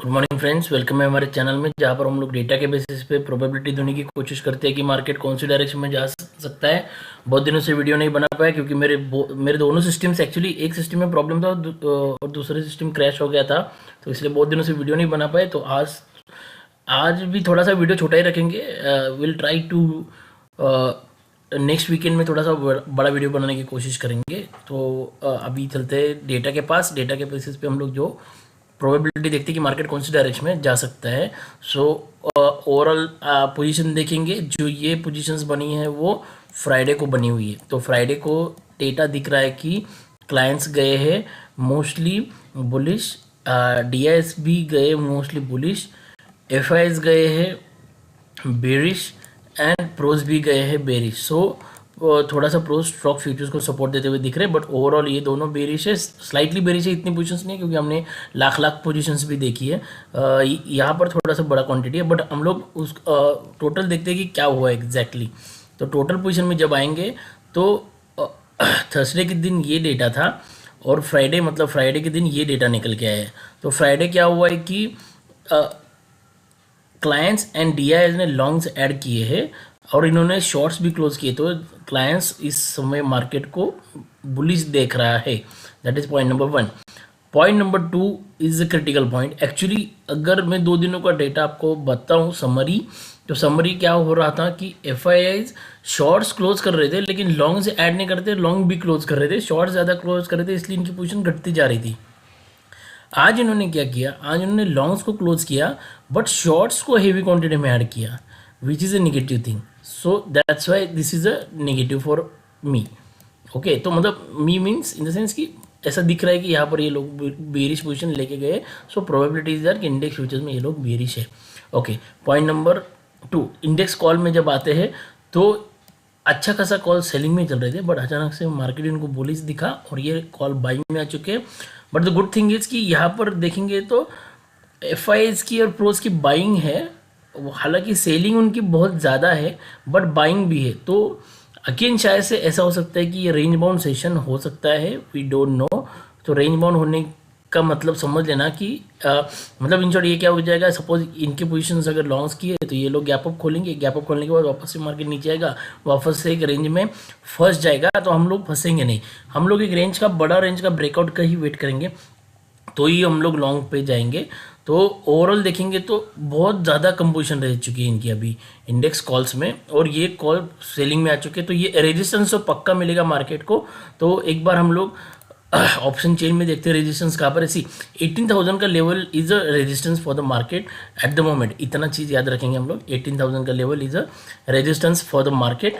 Good morning friends, welcome है हमारे channel में जहां पर हम लोग डेटा के बेसिस पे प्रोबेबिलिटी ढूंढने की कोशिश करते हैं कि मार्केट कौन सी डायरेक्शन में जा सकता है। बहुत दिनों से वीडियो नहीं बना पाया क्योंकि मेरे दोनों सिस्टम से एक्चुअली एक सिस्टम में प्रॉब्लम था और दूसरे सिस्टम क्रैश हो गया था, तो इसलिए बहुत दिनों से वीडियो नहीं बना पाए। तो आज भी थोड़ा सा वीडियो छोटा ही रखेंगे। Will try to next weekend में थोड़ा सा बड़ा वीडियो बनाने की कोशिश करेंगे। तो अभी चलते हैं डेटा के पास। डेटा के बेसिस पे हम लोग जो प्रोबेबिलिटी देखते हैं कि मार्केट कौन सी डायरेक्शन में जा सकता है। सो ओवरऑल पोजीशन देखेंगे। जो ये पोजीशंस बनी है वो फ्राइडे को बनी हुई है। तो फ्राइडे को डेटा दिख रहा है कि क्लाइंट्स गए हैं मोस्टली बुलिश, डीआईएस भी गए मोस्टली बुलिश, एफआईएस गए हैं बेरिश एंड प्रोज भी गए हैं बेरिश। सो थोड़ा सा प्रोज स्टॉक फ्यूचर्स को सपोर्ट देते हुए दिख रहे हैं, बट ओवरऑल ये दोनों बेरिश है, स्लाइटली बेरिश है। इतनी पोजीशंस नहीं है क्योंकि हमने लाख पोजीशंस भी देखी है। यहाँ पर थोड़ा सा बड़ा क्वांटिटी है, बट हम लोग उस टोटल देखते हैं कि क्या हुआ एग्जैक्टली। तो टोटल पोजीशन में जब आएंगे तो थर्सडे के दिन ये डेटा था और फ्राइडे के दिन ये डेटा निकल के आया है। तो फ्राइडे क्या हुआ है कि क्लाइंट्स एंड डीआईएस ने लॉन्ग्स ऐड किए हैं और इन्होंने शॉर्ट्स भी क्लोज किए। तो क्लाइंट्स इस समय मार्केट को बुलिश देख रहा है। That is point number 1। Point number 2 is a critical point. Actually अगर मैं 2 दिनों का डेटा आपको बताऊं समरी, तो समरी क्या हो रहा था कि एफआईआईज शॉर्ट्स क्लोज कर रहे थे लेकिन लॉन्ग्स ऐड नहीं करते, लॉन्ग भी क्लोज कर रहे थे, शॉर्ट्स ज़्यादा क्लोज कर रहे थे, इसलिए इनकी पोजीशन घटती जा रही थी। आज इन्होंने क्या किया, आज इन्होंने लॉन्ग्स को क्लोज किया बट शॉर्ट्स को हेवी क्वांटिटी में ऐड किया, which is a negative thing. So that's why this is a negative for me. Okay, तो मतलब मी मीन्स इन द सेंस कि ऐसा दिख रहा है कि यहाँ पर ये लोग बेरिश पोजीशन लेके गए। सो प्रोबेबिलिटीज आर कि इंडेक्स फ्यूचर्स में ये लोग बेरिश है। Okay, point number 2, index call में जब आते हैं तो अच्छा खासा कॉल सेलिंग में चल रहे थे, बट अचानक से मार्केट इनको बुलिश दिखा और ये कॉल बाइंग में आ चुके हैं। But the good thing is कि यहाँ पर देखेंगे तो एफआईएस की और प्रोज की बाइंग है, हालांकि सेलिंग उनकी बहुत ज़्यादा है बट बाइंग भी है। तो अगेन शायद से ऐसा हो सकता है कि ये रेंज बाउंड सेशन हो सकता है, वी डोंट नो। तो रेंज बाउंड होने का मतलब समझ लेना कि मतलब इन शॉर्ट ये क्या हो जाएगा, सपोज इनके पोजीशंस अगर लॉन्ग्स की है तो ये लोग गैप अप खोलेंगे, गैप अप खोलने के बाद वापस से मार्केट नीचे आएगा, वापस से एक रेंज में फंस जाएगा, तो हम लोग फंसेंगे नहीं। हम लोग एक रेंज का बड़ा रेंज का ब्रेकआउट का ही वेट करेंगे तो ही हम लोग लॉन्ग पे जाएंगे। तो ओवरऑल देखेंगे तो बहुत ज़्यादा कंपोजिशन रह चुकी है इनकी अभी इंडेक्स कॉल्स में, और ये कॉल सेलिंग में आ चुके हैं। तो ये रेजिस्टेंस तो पक्का मिलेगा मार्केट को। तो एक बार हम लोग ऑप्शन चेन में देखते हैं रेजिस्टेंस कहाँ पर है। सी 18,000 का level is a resistance for the market at the moment. इतना चीज़ याद रखेंगे हम लोग, 18,000 का level is a resistance for the market.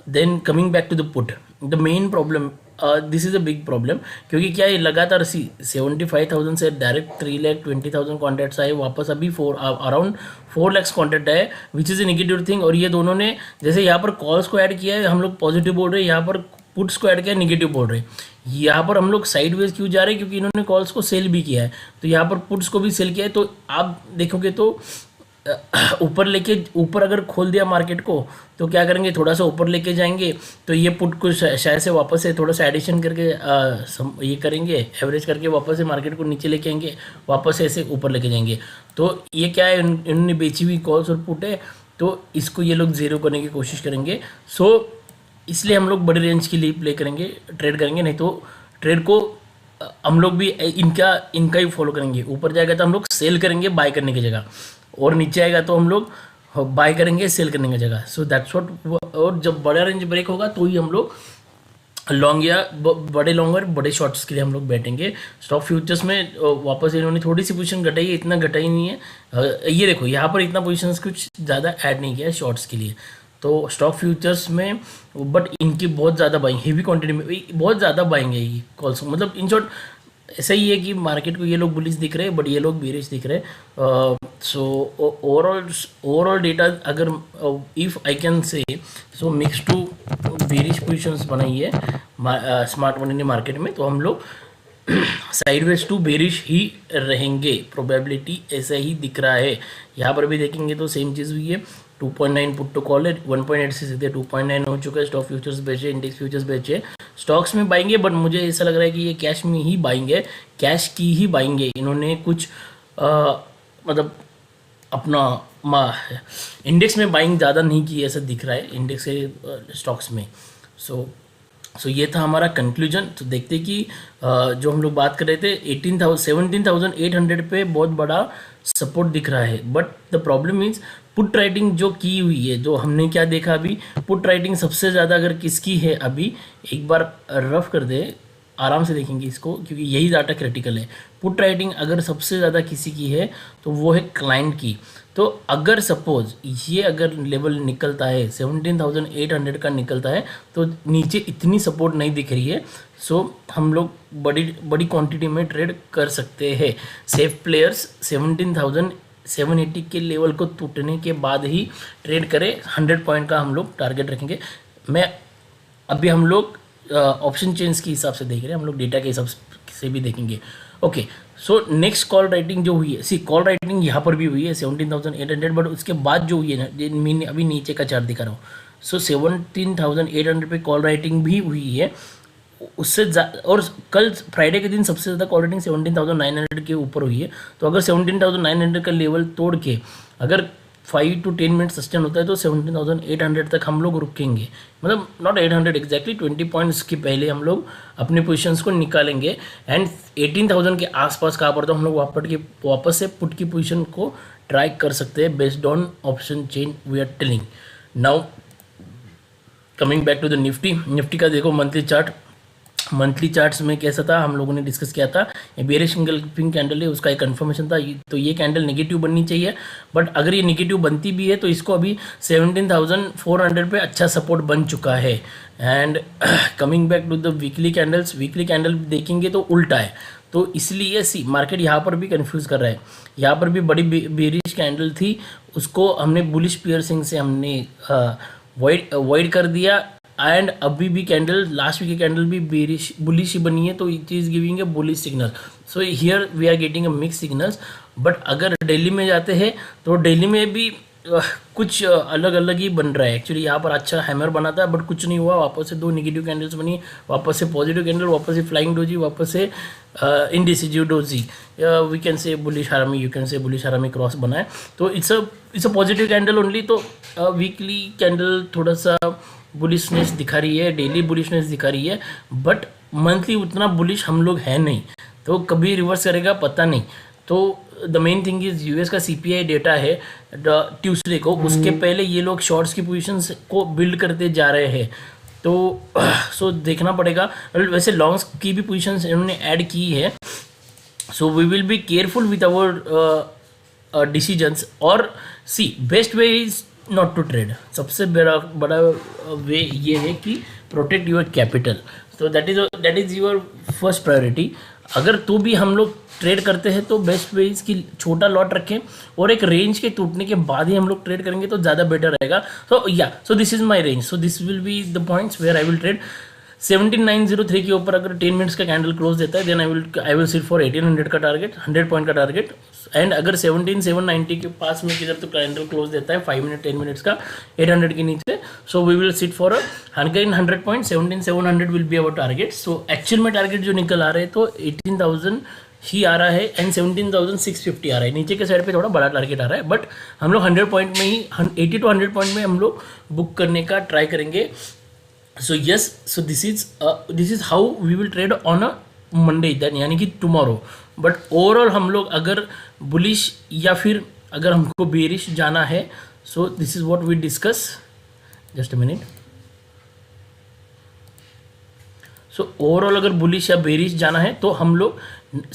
Then coming back to the put, the main problem, this is a big problem, क्योंकि क्या ये लगातार 75,000 से डायरेक्ट 3,20,000 कॉन्ट्रैक्ट्स आए, वापस अभी अराउंड 4 लाख कॉन्ट्रैक्ट आए, which is a negative thing. और ये दोनों ने जैसे यहाँ पर कॉल्स को ऐड किया है, हम लोग पॉजिटिव बोल रहे हैं, यहाँ पर पुट्स को ऐड किया नेगेटिव बोल रहे हैं। यहाँ पर हम लोग साइडवेज क्यों जा रहे हैं, क्योंकि इन्होंने कॉल्स को सेल भी किया है, तो यहाँ पर पुट्स को भी सेल किया है। तो आप देखोगे तो ऊपर अगर खोल दिया मार्केट को तो क्या करेंगे, थोड़ा सा ऊपर लेके जाएंगे, तो ये पुट को शायद से वापस से थोड़ा सा एडिशन करके ये करेंगे, एवरेज करके वापस से मार्केट को नीचे लेके आएंगे, वापस से ऐसे ऊपर लेके जाएंगे। तो ये क्या है, इन्होंने बेची हुई कॉल्स और पुट है, तो इसको ये लोग ज़ीरो करने की कोशिश करेंगे। सो इसलिए हम लोग बड़े रेंज के लिए प्ले करेंगे, ट्रेड करेंगे, नहीं तो ट्रेड को हम लोग भी इनका ही फॉलो करेंगे। ऊपर जाएगा तो हम लोग सेल करेंगे बाय करने की जगह, और नीचे आएगा तो हम लोग बाय करेंगे सेल करने की जगह। So that's what. और जब बड़ा रेंज ब्रेक होगा तो ही हम लोग लॉन्ग या बड़े लॉन्ग और बड़े शॉर्ट्स के लिए हम लोग बैठेंगे। स्टॉक फ्यूचर्स में वापस इन्होंने थोड़ी सी पोजीशन घटाई है, इतना घटा ही नहीं है। ये देखो यहाँ पर इतना पोजीशन कुछ ज़्यादा ऐड नहीं किया है शॉर्ट्स के लिए। तो स्टॉक फ्यूचर्स में बट इनकी बहुत ज़्यादा बाइंग, हेवी क्वांटिटी में बहुत ज़्यादा बाइंग है ये कॉल्स। मतलब इन शॉर्ट ऐसा ही है कि मार्केट को ये लोग बुलिश दिख रहे हैं बट ये लोग बेरिश दिख रहे हैं। सो ओवरऑल डेटा अगर if I can say, so mix to bearish positions बनाई है स्मार्ट मनी ने मार्केट में, तो हम लोग साइडवेज टू बेरिश ही रहेंगे। प्रोबेबिलिटी ऐसा ही दिख रहा है। यहाँ पर भी देखेंगे तो सेम चीज़ हुई है, 2.9 पुट टू कॉल है, 1.8 से सीधे 2.9 हो चुका है। स्टॉक फ्यूचर्स बेचे, इंडेक्स फ्यूचर्स बेचे, स्टॉक्स में बाइंग है, बट मुझे ऐसा लग रहा है कि ये कैश में ही बाइंग है, कैश की ही बाइंग है। इन्होंने कुछ मतलब अपना इंडेक्स में बाइंग ज़्यादा नहीं की ऐसा दिख रहा है इंडेक्स के स्टॉक्स में। सो ये था हमारा कंक्लूजन। तो देखते कि जो हम लोग बात कर रहे थे 17,800 पे बहुत बड़ा सपोर्ट दिख रहा है, but the problem is put writing जो की हुई है, जो हमने क्या देखा अभी, पुट राइटिंग सबसे ज़्यादा अगर किसकी है अभी, एक बार रफ कर दे, आराम से देखेंगे इसको क्योंकि यही डाटा क्रिटिकल है। पुट राइटिंग अगर सबसे ज़्यादा किसी की है तो वो है क्लाइंट की। तो अगर सपोज ये अगर लेवल निकलता है 17,800 का निकलता है तो नीचे इतनी सपोर्ट नहीं दिख रही है, सो हम लोग बड़ी बड़ी क्वांटिटी में ट्रेड कर सकते हैं। सेफ प्लेयर्स 17,780 के लेवल को टूटने के बाद ही ट्रेड करें। 100 पॉइंट का हम लोग टारगेट रखेंगे। अभी हम लोग ऑप्शन चेंज के हिसाब से देख रहे हैं, हम लोग डेटा के हिसाब से भी देखेंगे। Okay, so next call writing जो हुई है, सी कॉल राइटिंग यहाँ पर भी हुई है 17,800, बट उसके बाद जो हुई है ना, मैंने अभी नीचे का चार्ट दिखा रहा हूँ, सो 17,800 पे कॉल राइटिंग भी हुई है उससे और कल फ्राइडे के दिन सबसे ज़्यादा कॉल राइटिंग 17,900 के ऊपर हुई है। तो अगर 17,900 का लेवल तोड़ के अगर 5 to 10 मिनट सस्टेन होता है तो 17,800 तक हम लोग रुकेंगे, मतलब नॉट 800 एग्जैक्टली, 20 पॉइंट्स के पहले हम लोग अपने पोजीशंस को निकालेंगे। एंड 18,000 के आसपास कहाँ पर तो हम लोग वापस से पुट की पोजीशन को ट्राई कर सकते हैं based on option chain we are telling. Now coming back to the Nifty का देखो मंथली चार्ट्स में कैसा था, हम लोगों ने डिस्कस किया था। ये बेरिश पिंक कैंडल है, उसका एक कंफर्मेशन था। तो ये कैंडल नेगेटिव बननी चाहिए, बट अगर ये नेगेटिव बनती भी है तो इसको अभी 17,400 पे अच्छा सपोर्ट बन चुका है। And coming back to the weekly candle देखेंगे तो उल्टा है, तो इसलिए मार्केट यहाँ पर भी कंफ्यूज कर रहा है। यहाँ पर भी बड़ी बेरिश कैंडल थी, उसको हमने बुलिश पियर्सिंग से हमने वॉइड कर दिया। एंड अभी भी कैंडल, लास्ट वीक की कैंडल भी बुलिश ही बनी है, तो it is giving a bullish signal. So here we are getting a mix signals. But अगर दिल्ली में जाते हैं तो दिल्ली में भी कुछ अलग अलग ही बन रहा है। एक्चुअली यहाँ पर अच्छा हैमर बना था बट कुछ नहीं हुआ, वापस से 2 नेगेटिव कैंडल्स बनी, वापस से पॉजिटिव कैंडल, वापस से फ्लाइंग डोजी, वापस से indecisive doji, we can say bullish harami, you can say bullish harami cross बना है। तो it's a positive candle only. तो वीकली कैंडल थोड़ा सा बुलिशनेस दिखा रही है, डेली बुलिशनेस दिखा रही है, बट मंथली उतना बुलिश हम लोग है नहीं, तो कभी रिवर्स करेगा पता नहीं। तो the main thing is US का सीपीआई डेटा है ट्यूसडे को, उसके पहले ये लोग शॉर्ट्स की पोजीशंस को बिल्ड करते जा रहे हैं। तो सो देखना पड़ेगा। वैसे लॉन्ग्स की भी पोजीशंस इन्होंने ऐड की है, so we will be careful with our decisions. और see best way is not to trade. सबसे बड़ा वे ये है कि प्रोटेक्ट योर कैपिटल। तो that is your first priority. अगर तो भी हम लोग ट्रेड करते हैं तो बेस्ट वे इसकी छोटा लॉट रखें और एक रेंज के टूटने के बाद ही हम लोग ट्रेड करेंगे तो ज़्यादा बेटर रहेगा। So this is my range, so this will be the points where I will trade. 17,903 के ऊपर अगर 10 मिनट्स का कैंडल क्लोज देता है then I will sit for 1800 का टारगेट, 100 पॉइंट का टारगेट। एंड अगर 17,790 के पास में किधर तो कैंडल क्लोज देता है 5 मिनट 10 मिनट्स का 800 के नीचे, so we will sit for 100 point, 17,700 will be our target. So actual में टारगेट जो निकल आ रहे हैं तो 18,000 ही आ रहा है एंड 17,650 आ रहा है। नीचे के साइड पे थोड़ा बड़ा टारगेट आ रहा है, बट हम लोग 100 पॉइंट में ही 80 to 100 पॉइंट में हम लोग बुक करने का ट्राई करेंगे। So yes, so this is how we will trade on a Monday, then यानी कि tomorrow. But overall हम लोग अगर bullish या फिर अगर हमको bearish जाना है, so this is what we discuss. Just a minute. So overall अगर bullish या bearish जाना है तो हम लोग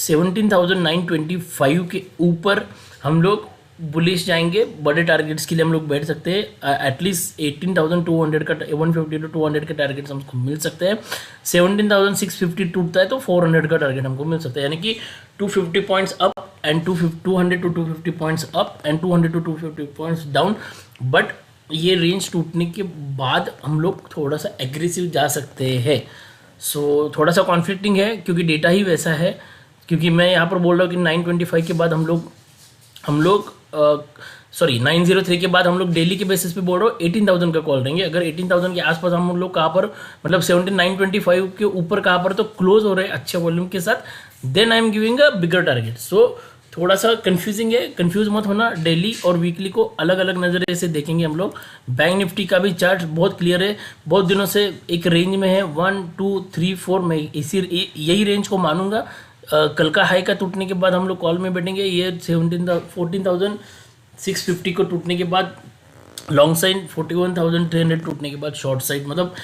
17,925 के ऊपर हम लोग बुलिश जाएंगे। बड़े टारगेट्स के लिए हम लोग बैठ सकते हैं। एटलीस्ट 18,200 का 150 to 200 के टारगेट्स हमको मिल सकते हैं। 17,650 टूटता है तो 400 का टारगेट हमको मिल सकता है, यानी कि 250 points up and 200 to 250 points up and 200 to 250 points down. But ये रेंज टूटने के बाद हम लोग थोड़ा सा एग्रेसिव जा सकते हैं। सो थोड़ा सा कॉन्फ्लिक्टिंग है क्योंकि डेटा ही वैसा है। क्योंकि मैं यहाँ पर बोल रहा हूँ कि 925 के बाद हम लोग 903 के बाद हम लोग डेली के बेसिस पे बोल रहे हो 18,000 का कॉल देंगे। अगर 18,000 के आसपास हम लोग कहाँ पर, मतलब 17,925 के ऊपर कहाँ पर तो क्लोज हो रहे हैं अच्छे वॉल्यूम के साथ, then I am giving a bigger target. So थोड़ा सा कंफ्यूजिंग है, कंफ्यूज मत होना। डेली और वीकली को अलग अलग नज़रिए से देखेंगे हम लोग। बैंक निफ्टी का भी चार्ट बहुत क्लियर है, बहुत दिनों से एक रेंज में है 1 2 3 4। मैं यही रेंज को मानूंगा। कल का हाई का टूटने के बाद हम लोग कॉल में बैठेंगे। ये 14,650 को टूटने के बाद लॉन्ग साइड, 41,300 टूटने के बाद शॉर्ट साइड। मतलब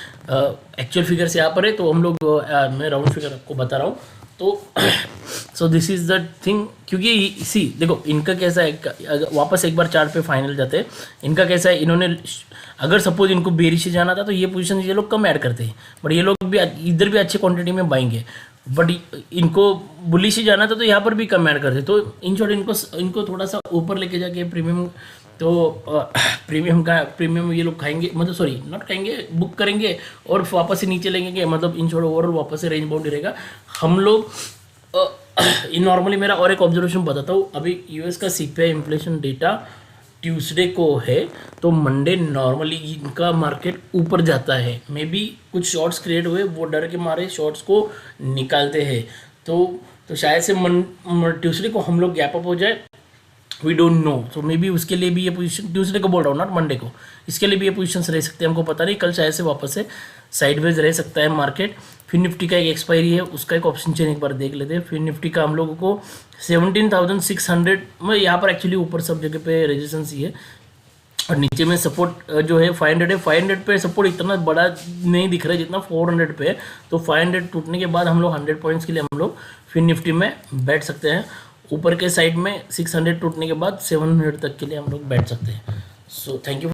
एक्चुअल फिगर से यहाँ पर है, तो हम लोग मैं राउंड फिगर आपको बता रहा हूँ। तो so this is the thing. क्योंकि इसी देखो इनका कैसा है, वापस एक बार चार्ट पे फाइनल जाते हैं। इनका कैसा है, इन्होंने अगर सपोज इनको बेरिश से जाना था तो ये पोजीशन ये लोग कम ऐड करते हैं, बट ये लोग भी इधर भी अच्छे क्वांटिटी में बाएंगे। बट इनको बुलिश ही जाना था तो यहाँ पर भी कम ऐड करते। तो इन शॉर्ट इनको थोड़ा सा ऊपर लेके जाके प्रीमियम, तो प्रीमियम ये लोग खाएंगे, मतलब सॉरी नॉट खाएंगे, बुक करेंगे और वापस से नीचे लेंगे। मतलब इन शॉर्ट ओवरऑल वापस से रेंज बाउंड रहेगा। हम लोग इन नॉर्मली मेरा और एक ऑब्जर्वेशन बताता हूँ। अभी यूएस का सीपीआई इन्फ्लेशन डेटा ट्यूसडे को है, तो मंडे नॉर्मली इनका मार्केट ऊपर जाता है। मे बी कुछ शॉर्ट्स क्रिएट हुए, वो डर के मारे शॉर्ट्स को निकालते हैं। तो शायद से ट्यूसडे को हम लोग गैप अप हो जाए, वी डोंट नो। तो मे बी उसके लिए भी ये पोजीशन, ट्यूसडे को बोल रहा हूँ नॉट मंडे को, इसके लिए भी ये पोजीशंस रह सकते हैं, हमको पता नहीं। कल शायद से वापस से साइडवेज रह सकता है मार्केट। फिर निफ्टी का एक एक्सपायरी है, उसका एक ऑप्शन चेन एक बार देख लेते हैं। फिर निफ्टी का हम लोगों को 17,600 में, यहाँ पर एक्चुअली ऊपर सब जगह पे रेजिस्टेंस ही है और नीचे में सपोर्ट जो है 500 है। 500 पे सपोर्ट इतना बड़ा नहीं दिख रहा है जितना 400 पे है। तो 500 टूटने के बाद हम लोग 100 पॉइंट्स के लिए हम लोग फिर निफ्टी में बैठ सकते हैं। ऊपर के साइड में 600 टूटने के बाद 700 तक के लिए हम लोग बैठ सकते हैं। So thank you.